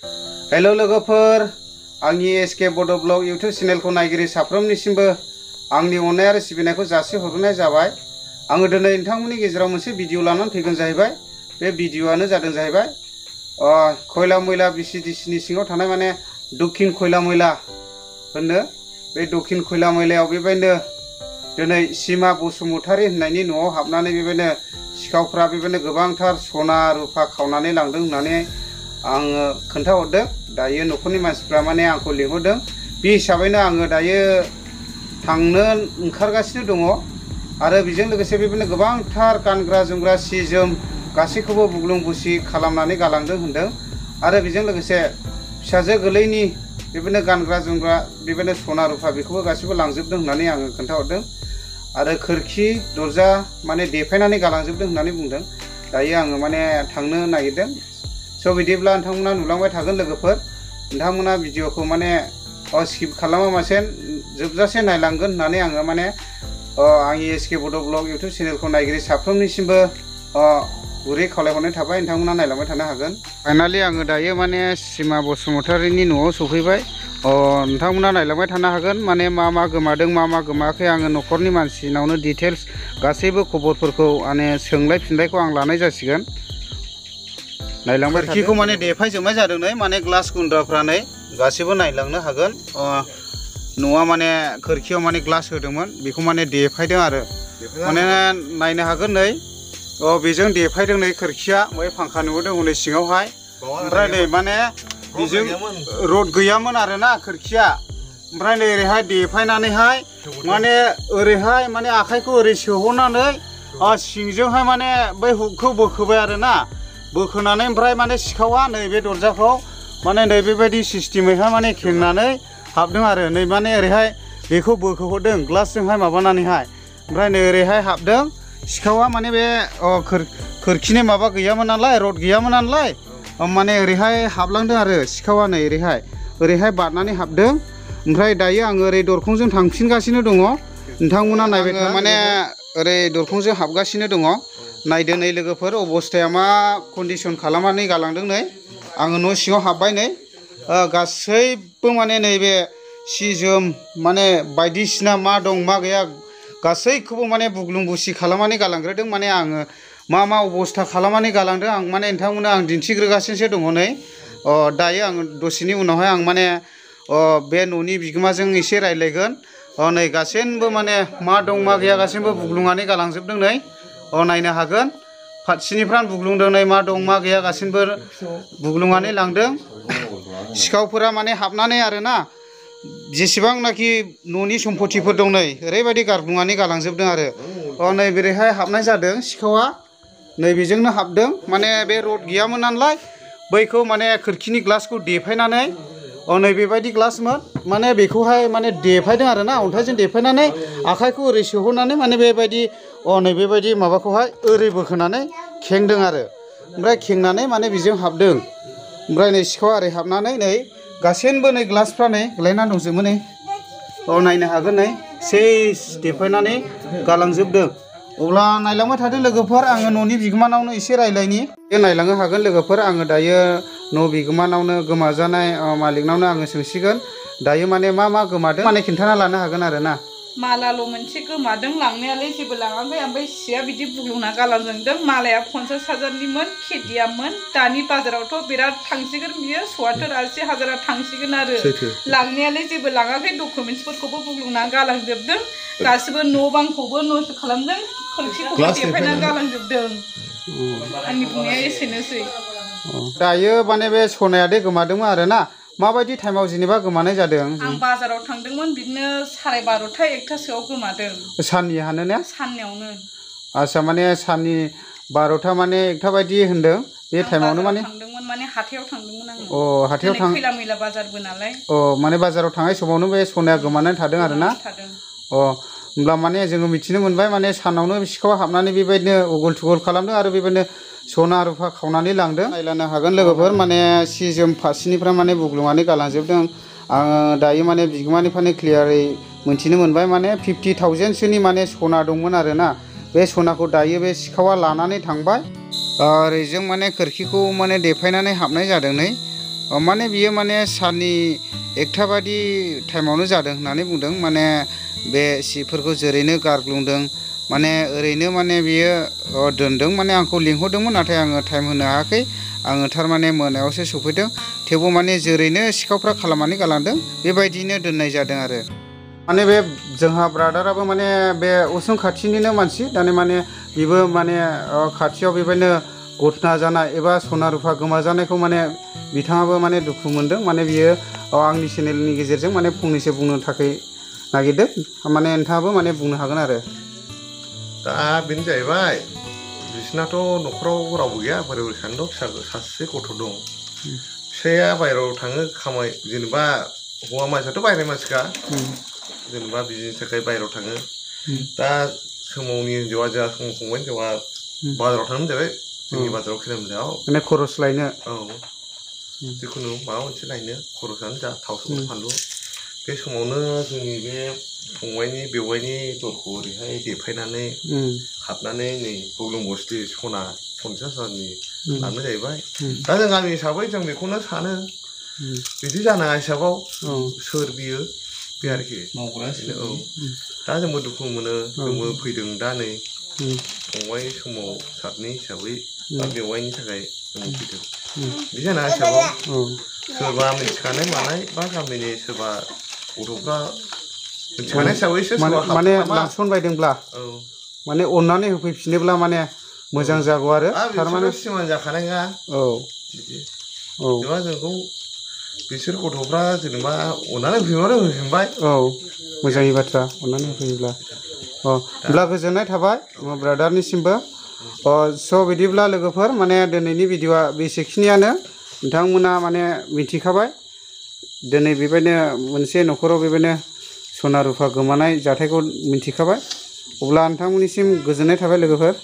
Hello लोगोफोर, आंनि SK बड' ब्लग इउट्यूब चेनेलखौ नायगिरि साफ्रोमनिसिमबो आंनि अननाय आरो सिबिनायखौ जासिहरनाय जाबाय। आङो दिनै नोंथांमोननि गेजेराव मोनसे भिडिअ लानानै फैगोन जाहैबाय। बे भिडिअआनो जादों जाहैबाय खयला मैला बिसिडिसिनि सिङाव थानाय माने दक्षिण खयला मैला होनो। बे दक्षिण खयला मैलायाव बेबायदिनो दिनै सीमा बसुमतारी होननायनि न'आव हाबनानै बेबायदिनो सिखावफ्रा बेबायदिनो गोबांथार सना रुफा खावनानै लांदों होननानै आङो खोन्थाहरदों। दायो न'खरनि मानसिफ्रा माने आंखौ लिंहरदों, बे हिसाबैनो आङो दायो थांनो ओंखारगासिनो दङ। आरो बेजों लोगोसे बेबायदिनो गोबांथार गानग्रा जोमग्रा सि जोम गासैखौबो बुग्लुं बुसि खालामनानै गालांदों होनदों। आरो बेजों लोगोसे फिसाजो गोरलैनि बेबायदिनो गानग्रा जोमग्रा बेबायदिनो सना रुफा बेखौबो गासैबो लांजोबदों होननानै आङो खोन्थाहरदों। आरो खोरखि दरजा माने देफायनानै गालांजोबदों होननानै बुंदों। दायो आङो माने थांनो नागिरदों। स' बिदिब्ला नोंथांमोना नुलांबाय थागोन लोगोफोर। नोंथांमोना भिडिअखौ माने स्किप खालामालासे जोबजासे नायलांगोन होननानै आङो माने आंनि एसके बड' ब्लग इउट्यूब चेनेलखौ नायगिरि साफ्रोमनिसिमबो गुरै खावलायहरनाय थाबाय। नोंथांमोना नायलांबाय थानो हागोन। फाइनालि आङो दायो माने सीमा बसुमतारीनि न'आव सफैबाय। नोंथांमोना नायलांबाय थानो हागोन माने मा मा गोमादों मा मा गोमायाखै। आङो न'खरनि मानसिनावनो डिटेल्स गासैबो खबरफोरखौ माने सोंलाय फिनलायखौ आं लानाय जासिगोन। नायलांबाय खोरखिखौ माने देफायजोबनाय जादों नै, माने ग्लास गुन्द्राफ्रा नै गासैबो नायलांनो हागोन। न'आ माने खोरखियाव माने ग्लास होदोंमोन, बेखौ माने देफायदों आरो माने नायनो हागोन नै। बेजों देफायदों नै खोरखिया, बै फांखा नुहरदों हनै सिङावहाय। ओमफ्राय नै माने बेजों रड गैयामोन आरोना खोरखिया। ओमफ्राय नै ओरैहाय देफायनानैहाय माने ओरैहाय माने आखाइखौ ओरै सोहरनानै सिंजोंहाय माने बै हुकखौ बोखोबाय आरोना। बोखोनानै ओमफ्राय माने सिखावा नैबे दरजाखौ माने नै बेबायदि सिस्टेमैहाय माने खेंनानै हाबदों आरो नै माने ओरैहाय बेखौ बोखोहरदों ग्लासजोंहाय माबानानैहाय। ओमफ्राय नै ओरैहाय हाबदों सिखावा, माने बे खोरखिनि माबा गैयामोन नालाय, रड गैयामोन नालाय, माने ओरैहाय हाबलांदों आरो सिखावा नै ओरैहाय बारनानै हाबदों। ओमफ्राय दायो आङो ओरै दरखंजों थांफिनगासिनो दङ। नोंथांमोना नायबाय था, माने ओरै दरखंजों हाबगासिनो दङ। नायदो नै लोगोफोर, अबस्थाया मा कन्डिसन खालामनानै गालांदों नै। आङो न' सिङाव हाबबाय नै, गासैबो माने नैबे सि जोम माने बायदिसिना मा दं मा गैया गासैखौबो माने बुग्लुं बुसि खालामनानै गालांग्रोदों। माने आङो मा मा अबस्था खालामनानै गालांदों आं माने नोंथांमोननो आं दिन्थिग्रोगासिनोसो दङ नै। दायो आङो दसेनि उनावहाय आं माने बे न'नि बिगोमाजों एसे रायज्लायगोन। नै गासैबो माने मा दं मा गैया गासैबो बुग्लुंनानै गालांजोबदों नै। नायनो हागोन, फारसेनिफ्राय बुग्लुंदों नै, मा दं मा गैया गासैबो बुग्लुंनानै लांदों। सिखावफोरा माने हाबनानै आरोना जेसेबांनाखि न'नि सम्पथिफोर दं नै ओरैबायदि गारग्लुंनानै गालांजोबदों आरो। नै बेरैहाय हाबनाय जादों सिखावा, नै बेजोंनो हाबदों। माने बे रड गैयामोन नालाय, बैखौ माने खोरखिनि ग्लासखौ देफायनानै नै बेबायदि ग्लासमोन, माने बेखौहाय माने देफायदों आरोना, अन्थाइजों देफायनानै आखाइखौ ओरै सोहरनानै माने बेबायदि नै बेबायदि माबाखौहाय ओरै बोखोनानै खेंदों आरो। ओमफ्राय खेंनानै माने बेजों हाबदों। ओमफ्राय नै सिखावा ओरै हाबनानै नै गासैबो नै ग्लासफ्रा नै गोलैनानै दंजोबो नै। नायनो हागोन नै, सेस देफायनानै गालांजोबदों। अब्ला नायलांबाय थादो लोगोफोर, आङो न'नि बिगोमानावनो एसे रायज्लायनि। नायलांनो हागोन लोगोफोर, आङो दायो न' बिगोमानावनो गोमाजानाय मालिकनावनो आङो सोंसिगोन। दायो माने मा मा गोमादों माने खिन्थाना लानो हागोन आरो ना। मालाल' मोनसे गोमादों, लांनायालाय जेबो लाङाखै। ओमफ्राय सिया बिदि बुग्लुंना गालांजोबदों। मालाया 50,000निमोन, केडियामोन। दानि बाजारावथ' बिराद थांसिगोन बियो, 70-80,000 थांसिगोन आरो। लांनायालाय जेबो लाङाखै, डकुमेन्टसफोरखौबो बुग्लुंना गालांजोबदों। गासिबो न' बांखौबो नस्थ' खालामदों, खोरखिखौबो देफायना गालांजोबदों। आंनि बुंनाया एसेनोसै। दायो माने बे सनायादे गोमादोंमोन आरोना, माबायदि टाइमाव जेनेबा गोमानाय जादों? आं बाजाराव थांदोंमोन, बिदिनो 12:30-1थासोआव गोमादों। साननि हानो ने? साननियावनो। आच्छा, माने साननि 12था माने 1था बायदि होनदों बे टाइमावनो माने थांदोंमोन, माने हाथायाव थांदोंमोन आङो। हाथायाव थां खैला मैला बाजारबो नालाय। माने बाजाराव थांनाय समावनो बे सनाया गोमानानै थादों आरोना। होमब्ला माने जोङो मिथिनो मोनबाय माने सानावनो सिखावा हाबनानै बेबायदिनो उगुल थुगुल खालामदों आरो बेबायदिनो सना रुफा खावनानै लांदों। नायलांनो हागोन लोगोफोर, माने सि जोम फारसेनिफ्राय माने बुग्लुंनानै गालांजोबदों। आङो दायो माने बिगोमानिफ्रायनो क्लियारै मोनथिनो मोनबाय, माने 50,000सोनि माने सना दंमोन आरोना। बे सनाखौ दायो बे सिखावा लानानै थांबाय। ओरैजों माने खोरखिखौ माने देफायनानै हाबनाय जादों नै। माने बियो माने साननि 1टा बादि टाइमावनो जादों होननानै बुंदों। माने बे सिफोरखौ जेरैनो गारग्लुंदों माने ओरैनो माने बियो दोनदों। माने आंखौ लिंहरदोंमोन नाथाय आङो टाइम होनो हायाखै। आङो थारमाने मोनायावसो सफैदों। थेवबो माने जेरैनो सिखावफ्रा खालामनानै गालांदों बेबायदिनो दोननाय जादों आरो। माने बे जोंहा ब्रादाराबो माने बे उसुं खाथिनिनो मानसि दाने माने बेबो माने खाथियाव बेबायदिनो घटना जानाय एबा सना रुफा गोमाजानायखौ माने बिथाङाबो माने दुखु मोनदों। माने बियो आंनि चेनेलनि गेजेरजों माने फंनैसो बुंनो थाखाय नागिरदों। माने नोंथाङाबो माने बुंनो हागोन आरो। दा बेनो जाहैबाय बिसिनाथ' न'खराव रावबो गैया, बोराय बुरै सानैल', फिसा सासे गथ' दं। फिसाया बायहेरायाव थाङो खामाय, जेनेबा हौवा मानसियाथ' बायहेरानि मानसिखा, जेनेबा बिदिनि थाखाय बायहेरायाव थाङो। दा सोमावनि हिन्जावा जोंहा समाव फंबाय हिन्जावा बाजाराव थांनो जाबाय, जोंनि बाजाराव खैरामजायाव माने खरस लायनो। औ जिखुनु माबा मोनसे लायनो, खरसानो जा, थाव संख्रि फानलु। बे समावनो जोंनि बे फंबायनि बेवाइनि दरखौ ओरैहाय देफायनानै हाबनानै नै बुग्लुंबुसि सना 50,000नि लांनो जाहैबाय। दा जों गामि हिसाबै जों बेखौनो सानो, बिदि जानाङा हिसाबाव सोर बियो बे आरोखि मावग्रा। औ दा जोंबो दुखु मोनो, जोंबो फैदों दा नै फंबाय समाव सारनि हिसाबै बा बेवाइनि थाखाय जों फैदों। बिदि जानाङा हिसाबाव सोरबा मिथिखानाय मानाय बा गामिनि सोरबा गथ'फ्रा मिथिखानाय हिसाबैसो माने लांसनबायदोंब्ला माने अननानै होफैफिनोब्ला माने मोजां जागौ आरो। थारमाने सिमान जाखानाय नङा। औ बिदि जेनेबा जोंखौ बिसोर गथ'फ्रा जेनेबा अननानै होफिनबाय। औ मोजांनि बाथ्रा, अननानै होफैयोब्ला। होमब्ला गोजोननाय थाबाय ब्रादारनिसिमबो। स' बिदिब्ला लोगोफोर माने दिनैनि भिडिअ'आ बेसेखिनियानो। नोंथांमोना माने मिथिखाबाय दिनै बेबायदिनो मोनसे न'खराव बेबायदिनो सना रुफा गोमानाय जाथायखौ मिथिखाबाय। अब्ला नोंथांमोननिसिम गोजोननाय थाबाय लोगोफोर।